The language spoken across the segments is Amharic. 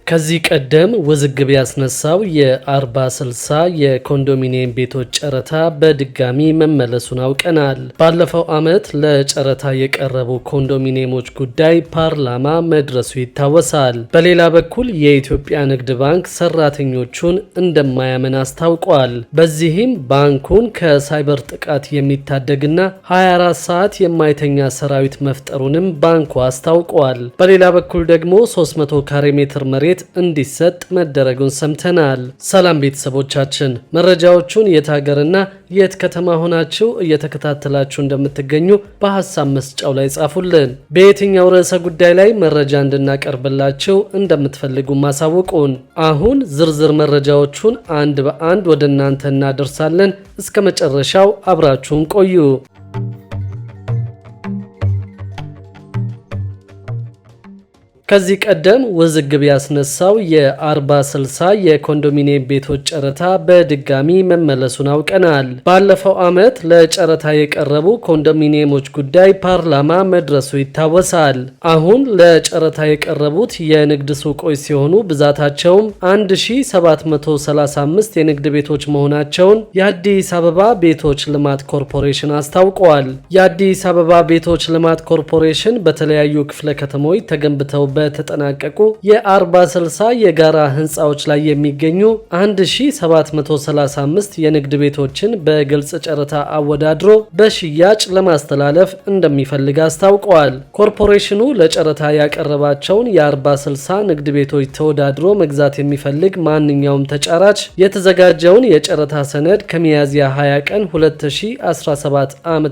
ከዚህ ቀደም ውዝግብ ያስነሳው የ40/60 የኮንዶሚኒየም ቤቶች ጨረታ በድጋሚ መመለሱን አውቀናል። ባለፈው ዓመት ለጨረታ የቀረቡ ኮንዶሚኒየሞች ጉዳይ ፓርላማ መድረሱ ይታወሳል። በሌላ በኩል የኢትዮጵያ ንግድ ባንክ ሰራተኞቹን እንደማያምን አስታውቋል። በዚህም ባንኩን ከሳይበር ጥቃት የሚታደግና 24 ሰዓት የማይተኛ ሰራዊት መፍጠሩንም ባንኩ አስታውቋል። በሌላ በኩል ደግሞ 300 ካሬ ሜትር መሬት እንዲሰጥ መደረጉን ሰምተናል። ሰላም ቤተሰቦቻችን፣ መረጃዎቹን የት ሀገርና የት ከተማ ሆናችሁ እየተከታተላችሁ እንደምትገኙ በሐሳብ መስጫው ላይ ጻፉልን። በየትኛው ርዕሰ ጉዳይ ላይ መረጃ እንድናቀርብላችሁ እንደምትፈልጉ ማሳውቁን። አሁን ዝርዝር መረጃዎቹን አንድ በአንድ ወደ እናንተ እናደርሳለን። እስከ መጨረሻው አብራችሁን ቆዩ። ከዚህ ቀደም ውዝግብ ያስነሳው የ40/60 የኮንዶሚኒየም ቤቶች ጨረታ በድጋሚ መመለሱን አውቀናል። ባለፈው ዓመት ለጨረታ የቀረቡ ኮንዶሚኒየሞች ጉዳይ ፓርላማ መድረሱ ይታወሳል። አሁን ለጨረታ የቀረቡት የንግድ ሱቆች ሲሆኑ ብዛታቸውም 1735 የንግድ ቤቶች መሆናቸውን የአዲስ አበባ ቤቶች ልማት ኮርፖሬሽን አስታውቋል። የአዲስ አበባ ቤቶች ልማት ኮርፖሬሽን በተለያዩ ክፍለ ከተሞች ተገንብተው በተጠናቀቁ የ40/60 የጋራ ህንፃዎች ላይ የሚገኙ 1735 የንግድ ቤቶችን በግልጽ ጨረታ አወዳድሮ በሽያጭ ለማስተላለፍ እንደሚፈልግ አስታውቋል። ኮርፖሬሽኑ ለጨረታ ያቀረባቸውን የ40/60 ንግድ ቤቶች ተወዳድሮ መግዛት የሚፈልግ ማንኛውም ተጫራች የተዘጋጀውን የጨረታ ሰነድ ከሚያዝያ 20 ቀን 2017 ዓ.ም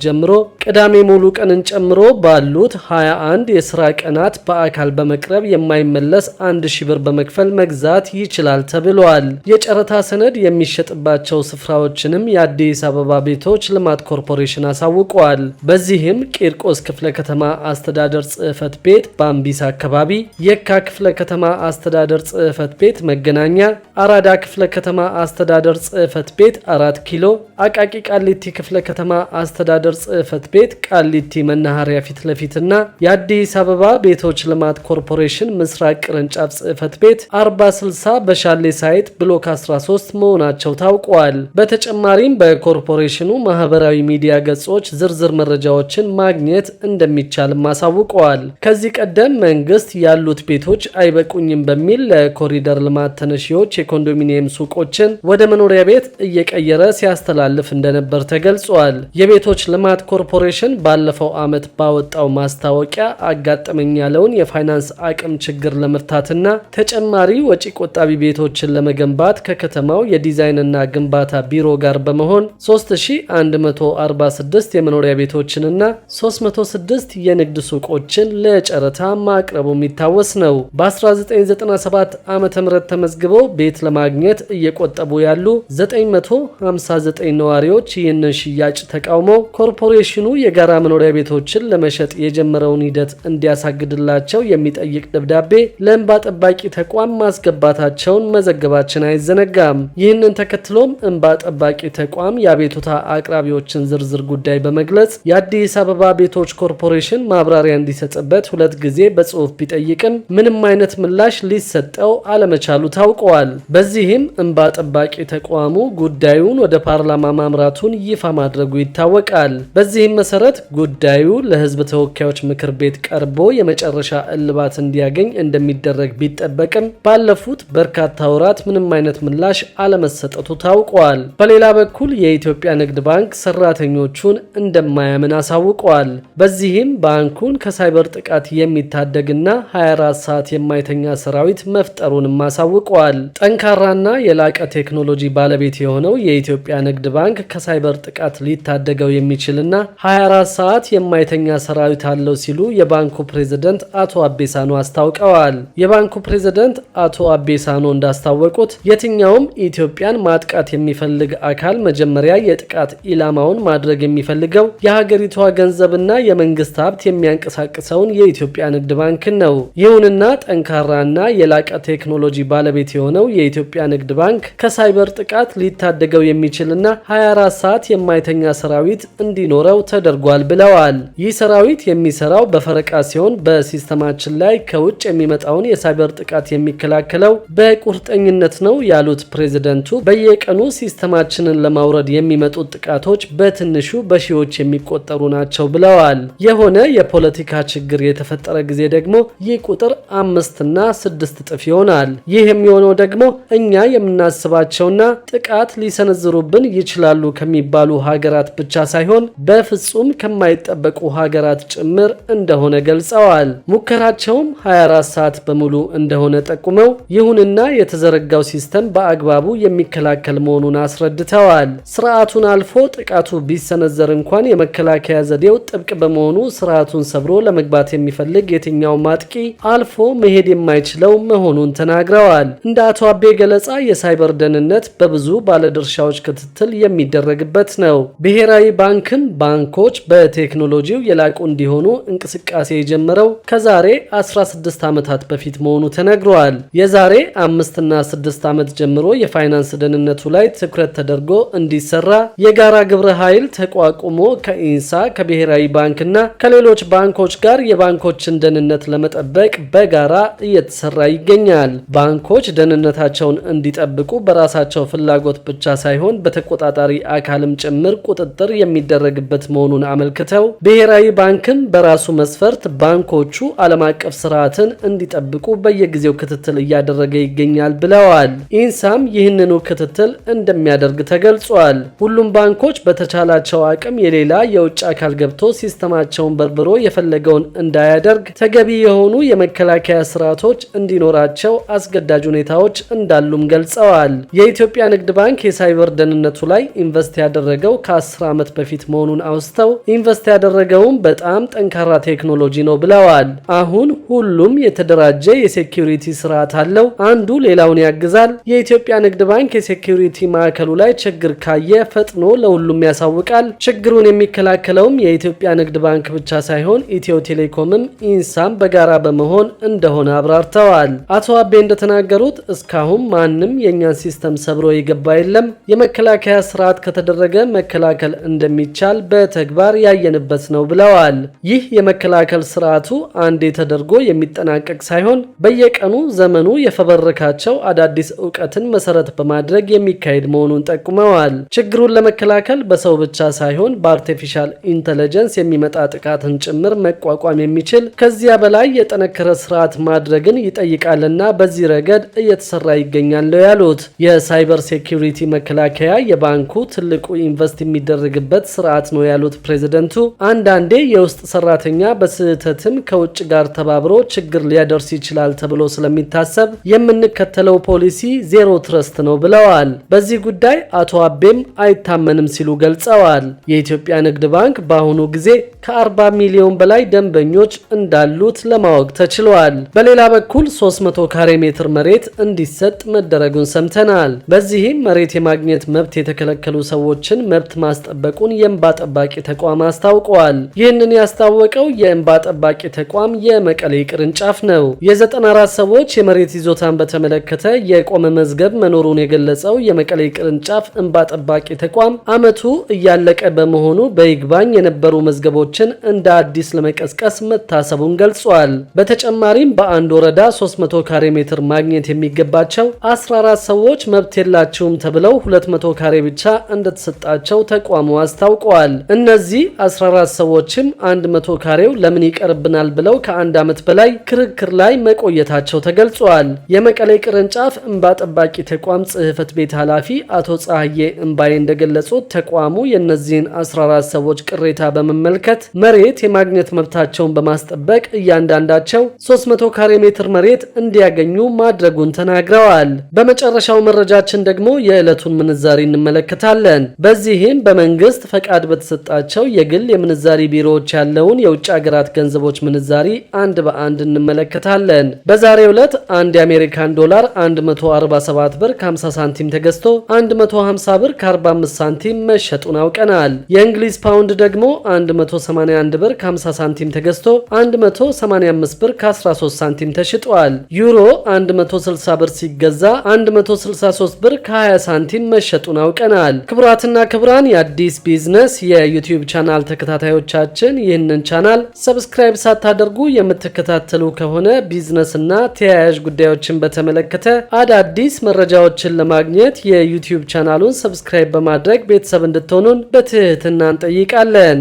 ጀምሮ ቅዳሜ ሙሉ ቀንን ጨምሮ ባሉት 21 የስራ ቀናት በአካል በመቅረብ የማይመለስ 1000 ብር በመክፈል መግዛት ይችላል ተብሏል። የጨረታ ሰነድ የሚሸጥባቸው ስፍራዎችንም የአዲስ አበባ ቤቶች ልማት ኮርፖሬሽን አሳውቋል። በዚህም ቂርቆስ ክፍለ ከተማ አስተዳደር ጽሕፈት ቤት ባምቢስ አካባቢ፣ የካ ክፍለ ከተማ አስተዳደር ጽሕፈት ቤት መገናኛ፣ አራዳ ክፍለ ከተማ አስተዳደር ጽሕፈት ቤት 4 ኪሎ፣ አቃቂ ቃሊቲ ክፍለ ከተማ አስተዳደር ጽሕፈት ቤት ቃሊቲ መናኸሪያ ፊት ለፊትና የአዲስ አበባ ቤቶች ልማት ኮርፖሬሽን ምስራቅ ቅርንጫፍ ጽሕፈት ቤት 40/60 በሻሌ ሳይት ብሎክ 13 መሆናቸው ታውቋል። በተጨማሪም በኮርፖሬሽኑ ማህበራዊ ሚዲያ ገጾች ዝርዝር መረጃዎችን ማግኘት እንደሚቻልም አሳውቀዋል። ከዚህ ቀደም መንግስት ያሉት ቤቶች አይበቁኝም በሚል ለኮሪደር ልማት ተነሺዎች የኮንዶሚኒየም ሱቆችን ወደ መኖሪያ ቤት እየቀየረ ሲያስተላልፍ እንደነበር ተገልጿል። የቤቶች ልማት ኮርፖሬሽን ባለፈው ዓመት ባወጣው ማስታወቂያ አጋጠመኝ ያለውን የፋይናንስ አቅም ችግር ለመፍታትና ተጨማሪ ወጪ ቆጣቢ ቤቶችን ለመገንባት ከከተማው የዲዛይንና ግንባታ ቢሮ ጋር በመሆን 3146 የመኖሪያ ቤቶችንና 306 የንግድ ሱቆችን ለጨረታ ማቅረቡ የሚታወስ ነው። በ1997 ዓ.ም ተመዝግበው ቤት ለማግኘት እየቆጠቡ ያሉ 959 ነዋሪዎች ይህንን ሽያጭ ተቃውመው ኮርፖሬሽኑ የጋራ መኖሪያ ቤቶችን ለመሸጥ የጀመረውን ሂደት እንዲያሳግድላቸው የሚጠይቅ ደብዳቤ ለእንባ ጠባቂ ተቋም ማስገባታቸውን መዘገባችን አይዘነጋም። ይህንን ተከትሎም እንባ ጠባቂ ተቋም የአቤቱታ አቅራቢዎችን ዝርዝር ጉዳይ በመግለጽ የአዲስ አበባ ቤቶች ኮርፖሬሽን ማብራሪያ እንዲሰጥበት 2 ጊዜ በጽሑፍ ቢጠይቅም ምንም አይነት ምላሽ ሊሰጠው አለመቻሉ ታውቋል። በዚህም እንባ ጠባቂ ተቋሙ ጉዳዩን ወደ ፓርላማ ማምራቱን ይፋ ማድረጉ ይታወቃል። በዚህም መሰረት ጉዳዩ ለሕዝብ ተወካዮች ምክር ቤት ቀርቦ የመጨረሻ እልባት እንዲያገኝ እንደሚደረግ ቢጠበቅም ባለፉት በርካታ ወራት ምንም አይነት ምላሽ አለመሰጠቱ ታውቋል። በሌላ በኩል የኢትዮጵያ ንግድ ባንክ ሰራተኞቹን እንደማያምን አሳውቋል። በዚህም ባንኩን ከሳይበር ጥቃት የሚታደግና 24 ሰዓት የማይተኛ ሰራዊት መፍጠሩንም አሳውቋል። ጠንካራና የላቀ ቴክኖሎጂ ባለቤት የሆነው የኢትዮጵያ ንግድ ባንክ ከሳይበር ጥቃት ሊታደገው የሚችልና 24 ሰዓት የማይተኛ ሰራዊት አለው ሲሉ የባንኩ ፕሬዝዳንት አቶ አቤሳኖ አስታውቀዋል። የባንኩ ፕሬዝዳንት አቶ አቤሳኖ እንዳስታወቁት የትኛውም ኢትዮጵያን ማጥቃት የሚፈልግ አካል መጀመሪያ የጥቃት ኢላማውን ማድረግ የሚፈልገው የሀገሪቷ ገንዘብና የመንግስት ሀብት የሚያንቀሳቅሰውን የኢትዮጵያ ንግድ ባንክን ነው። ይሁንና ጠንካራና የላቀ ቴክኖሎጂ ባለቤት የሆነው የኢትዮጵያ ንግድ ባንክ ከሳይበር ጥቃት ሊታደገው የሚችልና 24 ሰዓት የማይተኛ ሰራዊት እንዲኖረው ተደርጓል ብለዋል። ይህ ሰራዊት የሚሰራው በፈረቃ ሲሆን በሲስተማ ሲስተማችን ላይ ከውጭ የሚመጣውን የሳይበር ጥቃት የሚከላከለው በቁርጠኝነት ነው ያሉት ፕሬዝደንቱ በየቀኑ ሲስተማችንን ለማውረድ የሚመጡት ጥቃቶች በትንሹ በሺዎች የሚቆጠሩ ናቸው ብለዋል። የሆነ የፖለቲካ ችግር የተፈጠረ ጊዜ ደግሞ ይህ ቁጥር 5 እና 6 እጥፍ ይሆናል። ይህ የሚሆነው ደግሞ እኛ የምናስባቸውና ጥቃት ሊሰነዝሩብን ይችላሉ ከሚባሉ ሀገራት ብቻ ሳይሆን በፍጹም ከማይጠበቁ ሀገራት ጭምር እንደሆነ ገልጸዋል። ሙከራቸውም 24 ሰዓት በሙሉ እንደሆነ ጠቁመው ይሁንና የተዘረጋው ሲስተም በአግባቡ የሚከላከል መሆኑን አስረድተዋል። ስርዓቱን አልፎ ጥቃቱ ቢሰነዘር እንኳን የመከላከያ ዘዴው ጥብቅ በመሆኑ ስርዓቱን ሰብሮ ለመግባት የሚፈልግ የትኛው ማጥቂ አልፎ መሄድ የማይችለው መሆኑን ተናግረዋል። እንደ አቶ አቤ ገለጻ የሳይበር ደህንነት በብዙ ባለድርሻዎች ክትትል የሚደረግበት ነው። ብሔራዊ ባንክም ባንኮች በቴክኖሎጂው የላቁ እንዲሆኑ እንቅስቃሴ የጀመረው ከዛሬ 16 ዓመታት በፊት መሆኑ ተነግሯል። የዛሬ 5 እና 6 ዓመት ጀምሮ የፋይናንስ ደህንነቱ ላይ ትኩረት ተደርጎ እንዲሰራ የጋራ ግብረ ኃይል ተቋቁሞ ከኢንሳ ከብሔራዊ ባንክና ከሌሎች ባንኮች ጋር የባንኮችን ደህንነት ለመጠበቅ በጋራ እየተሰራ ይገኛል። ባንኮች ደህንነታቸውን እንዲጠብቁ በራሳቸው ፍላጎት ብቻ ሳይሆን በተቆጣጣሪ አካልም ጭምር ቁጥጥር የሚደረግበት መሆኑን አመልክተው ብሔራዊ ባንክም በራሱ መስፈርት ባንኮቹ ዓለም አቀፍ ስርዓትን እንዲጠብቁ በየጊዜው ክትትል እያደረገ ይገኛል ብለዋል። ኢንሳም ይህንኑ ክትትል እንደሚያደርግ ተገልጿል። ሁሉም ባንኮች በተቻላቸው አቅም የሌላ የውጭ አካል ገብቶ ሲስተማቸውን በርብሮ የፈለገውን እንዳያደርግ ተገቢ የሆኑ የመከላከያ ስርዓቶች እንዲኖራቸው አስገዳጅ ሁኔታዎች እንዳሉም ገልጸዋል። የኢትዮጵያ ንግድ ባንክ የሳይበር ደህንነቱ ላይ ኢንቨስት ያደረገው ከ10 ዓመት በፊት መሆኑን አውስተው ኢንቨስት ያደረገውም በጣም ጠንካራ ቴክኖሎጂ ነው ብለዋል። አሁን ሁሉም የተደራጀ የሴኩሪቲ ስርዓት አለው፣ አንዱ ሌላውን ያግዛል። የኢትዮጵያ ንግድ ባንክ የሴኩሪቲ ማዕከሉ ላይ ችግር ካየ ፈጥኖ ለሁሉም ያሳውቃል። ችግሩን የሚከላከለውም የኢትዮጵያ ንግድ ባንክ ብቻ ሳይሆን ኢትዮ ቴሌኮምም ኢንሳም በጋራ በመሆን እንደሆነ አብራርተዋል። አቶ አቤ እንደተናገሩት እስካሁን ማንም የእኛን ሲስተም ሰብሮ የገባ የለም። የመከላከያ ስርዓት ከተደረገ መከላከል እንደሚቻል በተግባር ያየንበት ነው ብለዋል። ይህ የመከላከል ስርዓቱ አንዴ ተደርጎ የሚጠናቀቅ ሳይሆን በየቀኑ ዘመኑ የፈበረካቸው አዳዲስ ዕውቀትን መሰረት በማድረግ የሚካሄድ መሆኑን ጠቁመዋል። ችግሩን ለመከላከል በሰው ብቻ ሳይሆን በአርቲፊሻል ኢንተለጀንስ የሚመጣ ጥቃትን ጭምር መቋቋም የሚችል ከዚያ በላይ የጠነከረ ስርዓት ማድረግን ይጠይቃልና በዚህ ረገድ እየተሰራ ይገኛል ያሉት የሳይበር ሴኩሪቲ መከላከያ የባንኩ ትልቁ ኢንቨስት የሚደረግበት ስርዓት ነው ያሉት ፕሬዝደንቱ አንዳንዴ የውስጥ ሰራተኛ በስህተትም ከውጭ ጋር ተባብሮ ችግር ሊያደርስ ይችላል ተብሎ ስለሚታሰብ የምንከተለው ፖሊሲ ዜሮ ትረስት ነው ብለዋል። በዚህ ጉዳይ አቶ አቤም አይታመንም ሲሉ ገልጸዋል። የኢትዮጵያ ንግድ ባንክ በአሁኑ ጊዜ ከ40 ሚሊዮን በላይ ደንበኞች እንዳሉት ለማወቅ ተችሏል። በሌላ በኩል 300 ካሬ ሜትር መሬት እንዲሰጥ መደረጉን ሰምተናል። በዚህም መሬት የማግኘት መብት የተከለከሉ ሰዎችን መብት ማስጠበቁን የእንባ ጠባቂ ተቋም አስታውቀዋል። ይህንን ያስታወቀው የእንባ ጠባቂ ተቋም የመቀሌ ቅርንጫፍ ነው። የ94 ሰዎች የመሬት ይዞታን በተመለከተ የቆመ መዝገብ መኖሩን የገለጸው የመቀሌ ቅርንጫፍ እንባ ጠባቂ ተቋም ዓመቱ እያለቀ በመሆኑ በይግባኝ የነበሩ መዝገቦችን እንደ አዲስ ለመቀስቀስ መታሰቡን ገልጿል። በተጨማሪም በአንድ ወረዳ 300 ካሬ ሜትር ማግኘት የሚገባቸው 14 ሰዎች መብት የላቸውም ተብለው 200 ካሬ ብቻ እንደተሰጣቸው ተቋሙ አስታውቀዋል። እነዚህ 14 ሰዎችም 100 ካሬው ለምን ይቀርብናል ብለው ከአንድ ዓመት በላይ ክርክር ላይ መቆየታቸው ተገልጿል። የመቀሌ ቅርንጫፍ እንባ ጠባቂ ተቋም ጽሕፈት ቤት ኃላፊ አቶ ፀሐዬ እንባዬ እንደገለጹት ተቋሙ የእነዚህን 14 ሰዎች ቅሬታ በመመልከት መሬት የማግኘት መብታቸውን በማስጠበቅ እያንዳንዳቸው 300 ካሬ ሜትር መሬት እንዲያገኙ ማድረጉን ተናግረዋል። በመጨረሻው መረጃችን ደግሞ የዕለቱን ምንዛሪ እንመለከታለን። በዚህም በመንግስት ፈቃድ በተሰጣቸው የግል የምንዛሪ ቢሮዎች ያለውን የውጭ ሀገራት ገንዘቦች ምንዛሪ አንድ በአንድ እንመለከታለን። በዛሬው ዕለት አንድ የአሜሪካን ዶላር 147 ብር ከ50 ሳንቲም ተገዝቶ 150 ብር ከ45 ሳንቲም መሸጡን አውቀናል። የእንግሊዝ ፓውንድ ደግሞ 181 ብር ከ50 ሳንቲም ተገዝቶ 185 ብር ከ13 ሳንቲም ተሽጧል። ዩሮ 160 ብር ሲገዛ 163 ብር ከ20 ሳንቲም መሸጡን አውቀናል። ክቡራትና ክቡራን የአዲስ ቢዝነስ የዩቲዩብ ቻናል ተከታታዮቻችን ይህንን ቻናል ሰብስክራይብ ሳታደርጉ የምትከታተሉ ከሆነ ቢዝነስና ተያያዥ ጉዳዮችን በተመለከተ አዳዲስ መረጃዎችን ለማግኘት የዩቲዩብ ቻናሉን ሰብስክራይብ በማድረግ ቤተሰብ እንድትሆኑን በትህትና እንጠይቃለን።